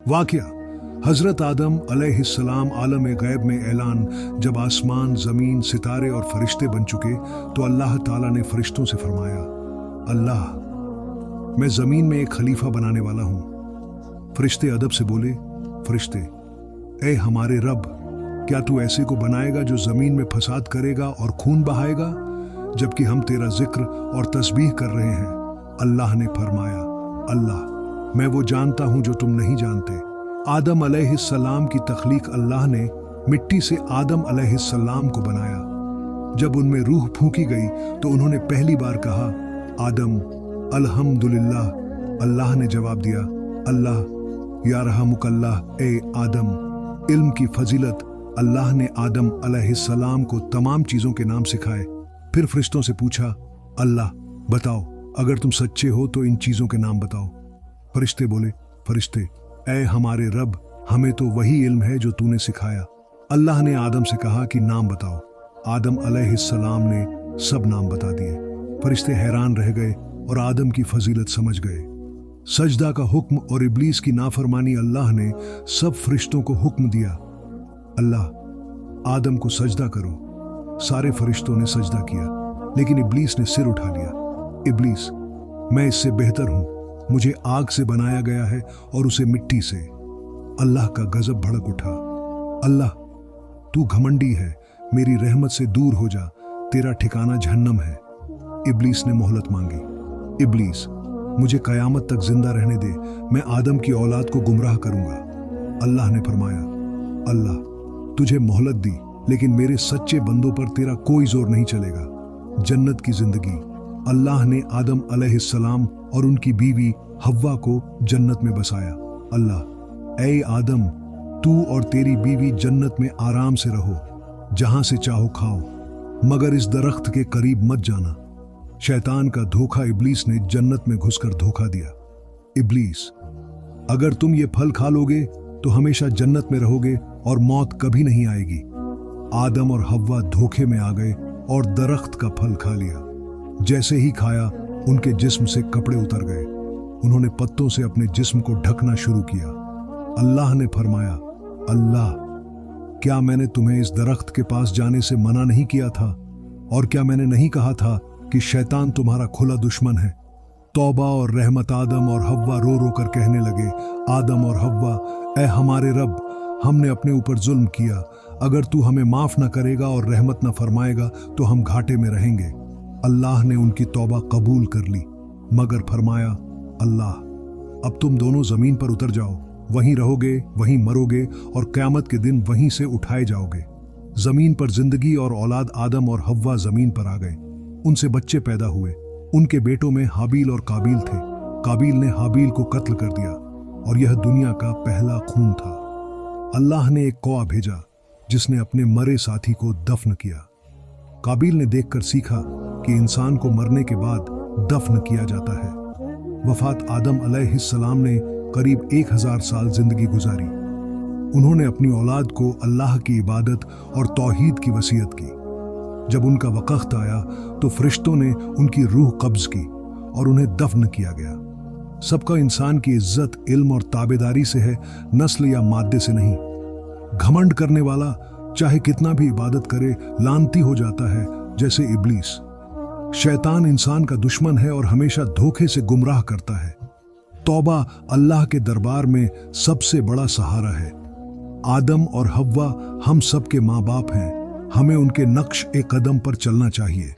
वाक़या हज़रत आदम अलैहिस्सलाम आलम गैब में ऐलान, जब आसमान, ज़मीन, सितारे और फरिश्ते बन चुके तो अल्लाह ताला ने फरिश्तों से फरमाया, अल्लाह, मैं ज़मीन में एक खलीफा बनाने वाला हूँ। फरिश्ते अदब से बोले, फरिश्ते, ए हमारे रब, क्या तू ऐसे को बनाएगा जो ज़मीन में फसाद करेगा और खून बहाएगा, जबकि हम तेरा जिक्र और तस्बीह कर रहे हैं। अल्लाह ने फरमाया, अल्लाह, मैं वो जानता हूँ जो तुम नहीं जानते। आदम अलैहिस्सलाम की तख्लीक अल्लाह ने मिट्टी से आदम अलैहिस्सलाम को बनाया। जब उनमें रूह फूंकी गई तो उन्होंने पहली बार कहा, आदम अल्हम्दुलिल्लाह। अल्लाह ने जवाब दिया, अल्लाह या रहमुकल्लाह। ए आदम, इल्म की फजीलत। अल्लाह ने आदम अलैहिस्सलाम को तमाम चीज़ों के नाम सिखाए। फिर फरिश्तों से पूछा, अल्लाह बताओ, अगर तुम सच्चे हो तो इन चीज़ों के नाम बताओ। फरिश्ते बोले, फरिश्ते, ऐ हमारे रब, हमें तो वही इल्म है जो तूने सिखाया। अल्लाह ने आदम से कहा कि नाम बताओ। आदम अलैहिस्सलाम ने सब नाम बता दिए। फरिश्ते हैरान रह गए और आदम की फजीलत समझ गए। सजदा का हुक्म और इब्लीस की नाफरमानी अल्लाह ने सब फरिश्तों को हुक्म दिया, अल्लाह, आदम को सजदा करो। सारे फरिश्तों ने सजदा किया, लेकिन इब्लीस ने सिर उठा लिया। इब्लीस, मैं इससे बेहतर हूं, मुझे आग से बनाया गया है और उसे मिट्टी से। अल्लाह का गजब भड़क उठा, अल्लाह, तू घमंडी है, मेरी रहमत से दूर हो जा, तेरा ठिकाना जहन्नम है। इब्लीस ने मोहलत मांगी, इब्लीस, मुझे कयामत तक जिंदा रहने दे, मैं आदम की औलाद को गुमराह करूंगा। अल्लाह ने फरमाया, अल्लाह, तुझे मोहलत दी, लेकिन मेरे सच्चे बंदों पर तेरा कोई जोर नहीं चलेगा। जन्नत की जिंदगी। अल्लाह ने आदम अलैहिस्सलाम और उनकी बीवी हव्वा को जन्नत में बसाया। अल्लाह, ऐ आदम, तू और तेरी बीवी जन्नत में आराम से रहो, जहां से चाहो खाओ, मगर इस दरख्त के करीब मत जाना। शैतान का धोखा इब्लीस ने जन्नत में घुसकर धोखा दिया। इब्लीस, अगर तुम ये फल खा लोगे तो हमेशा जन्नत में रहोगे और मौत कभी नहीं आएगी। आदम और हव्वा धोखे में आ गए और दरख्त का फल खा लिया। जैसे ही खाया, उनके जिस्म से कपड़े उतर गए। उन्होंने पत्तों से अपने जिस्म को ढकना शुरू किया। अल्लाह ने फरमाया, अल्लाह, क्या मैंने तुम्हें इस दरख्त के पास जाने से मना नहीं किया था? और क्या मैंने नहीं कहा था कि शैतान तुम्हारा खुला दुश्मन है? तौबा और रहमत। आदम और हव्वा रो रो कर कहने लगे, आदम और हव्वा, ऐ हमारे रब, हमने अपने ऊपर जुल्म किया। अगर तू हमें माफ न करेगा और रहमत न फरमाएगा तो हम घाटे में रहेंगे। अल्लाह ने उनकी तौबा कबूल कर ली, मगर फरमाया, अल्लाह, अब तुम दोनों जमीन पर उतर जाओ, वहीं रहोगे, वहीं मरोगे और क़यामत के दिन वहीं से उठाए जाओगे। जमीन पर जिंदगी और औलाद। आदम और हव्वा जमीन पर आ गए, उनसे बच्चे पैदा हुए। उनके बेटों में हाबील और काबिल थे। काबिल ने हाबील को कत्ल कर दिया और यह दुनिया का पहला खून था। अल्लाह ने एक कौआ भेजा जिसने अपने मरे साथी को दफन किया। काबिल ने देखकर सीखा कि इंसान को मरने के बाद दफन किया जाता है। वफात। आदम अलैहिस्सलाम ने करीब 1000 साल जिंदगी गुजारी। उन्होंने अपनी औलाद को अल्लाह की इबादत और तौहीद की वसीयत की। जब उनका वक्त आया तो फरिश्तों ने उनकी रूह कब्ज की और उन्हें दफन किया गया। सबका इंसान की इज्जत इल्म और ताबेदारी से है, नस्ल या मादे से नहीं। घमंड करने वाला चाहे कितना भी इबादत करे, लानती हो जाता है, जैसे इब्लीस। शैतान इंसान का दुश्मन है और हमेशा धोखे से गुमराह करता है। तौबा अल्लाह के दरबार में सबसे बड़ा सहारा है। आदम और हव्वा हम सब के माँ बाप हैं, हमें उनके नक्श ए कदम पर चलना चाहिए।